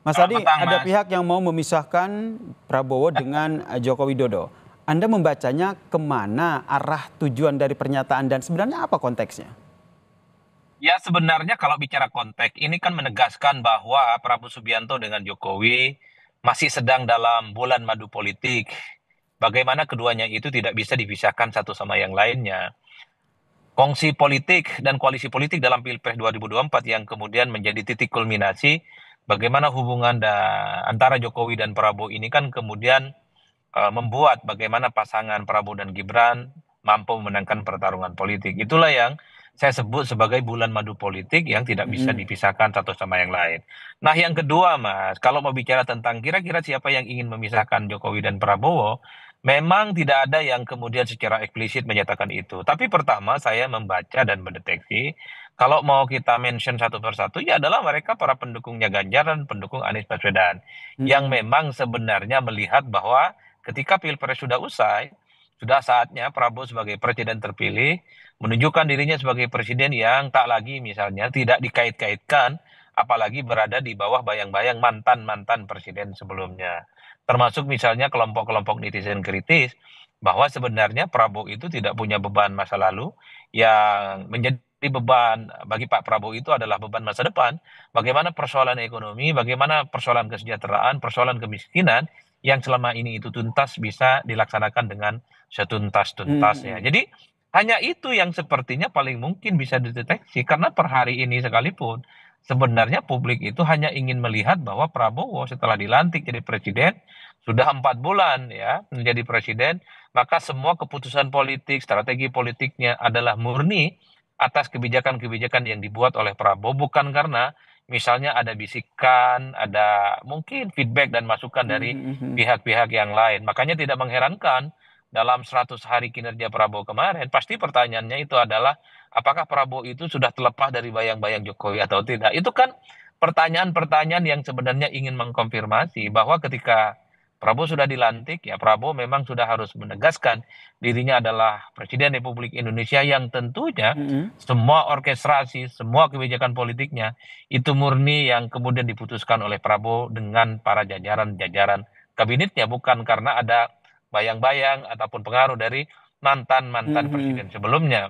Mas Selamat Adi, petang, ada Mas. pihak yang mau memisahkan Prabowo dengan Joko Widodo. Anda membacanya kemana arah tujuan dari pernyataan dan sebenarnya apa konteksnya? Ya sebenarnya kalau bicara konteks ini kan menegaskan bahwa Prabowo Subianto dengan Jokowi masih sedang dalam bulan madu politik. Bagaimana keduanya itu tidak bisa dipisahkan satu sama yang lainnya. Kongsi politik dan koalisi politik dalam Pilpres 2024 yang kemudian menjadi titik kulminasi bagaimana hubungan antara Jokowi dan Prabowo ini kan kemudian membuat bagaimana pasangan Prabowo dan Gibran mampu memenangkan pertarungan politik. Itulah yang saya sebut sebagai bulan madu politik yang tidak bisa Mm-mm. dipisahkan satu sama yang lain. Nah, yang kedua, Mas, kalau mau bicara tentang kira-kira siapa yang ingin memisahkan Jokowi dan Prabowo, memang tidak ada yang kemudian secara eksplisit menyatakan itu. Tapi pertama, saya membaca dan mendeteksi, kalau mau kita mention satu persatu, ya adalah mereka para pendukungnya Ganjar dan pendukung Anies Baswedan, yang Mm-mm. memang sebenarnya melihat bahwa ketika Pilpres sudah usai, sudah saatnya Prabowo sebagai presiden terpilih menunjukkan dirinya sebagai presiden yang tak lagi misalnya tidak dikait-kaitkan, apalagi berada di bawah bayang-bayang mantan-mantan presiden sebelumnya. Termasuk misalnya kelompok-kelompok netizen kritis bahwa sebenarnya Prabowo itu tidak punya beban masa lalu, yang menjadi beban bagi Pak Prabowo itu adalah beban masa depan. Bagaimana persoalan ekonomi, bagaimana persoalan kesejahteraan, persoalan kemiskinan yang selama ini itu tuntas bisa dilaksanakan dengan setuntas-tuntasnya. Mm-mm. Jadi hanya itu yang sepertinya paling mungkin bisa dideteksi karena per hari ini sekalipun sebenarnya publik itu hanya ingin melihat bahwa Prabowo setelah dilantik jadi presiden sudah 4 bulan ya menjadi presiden, maka semua keputusan politik, strategi politiknya adalah murni atas kebijakan-kebijakan yang dibuat oleh Prabowo, bukan karena misalnya ada bisikan, ada mungkin feedback dan masukan dari Mm-mm. pihak-pihak yang lain. Makanya tidak mengherankan dalam 100 hari kinerja Prabowo kemarin, pasti pertanyaannya itu adalah apakah Prabowo itu sudah terlepas dari bayang-bayang Jokowi atau tidak. Itu kan pertanyaan-pertanyaan yang sebenarnya ingin mengkonfirmasi bahwa ketika Prabowo sudah dilantik, ya Prabowo memang sudah harus menegaskan dirinya adalah Presiden Republik Indonesia yang tentunya Mm-mm. semua orkestrasi, semua kebijakan politiknya itu murni yang kemudian diputuskan oleh Prabowo dengan para jajaran-jajaran kabinetnya, bukan karena ada bayang-bayang ataupun pengaruh dari mantan-mantan Mm-mm. presiden sebelumnya.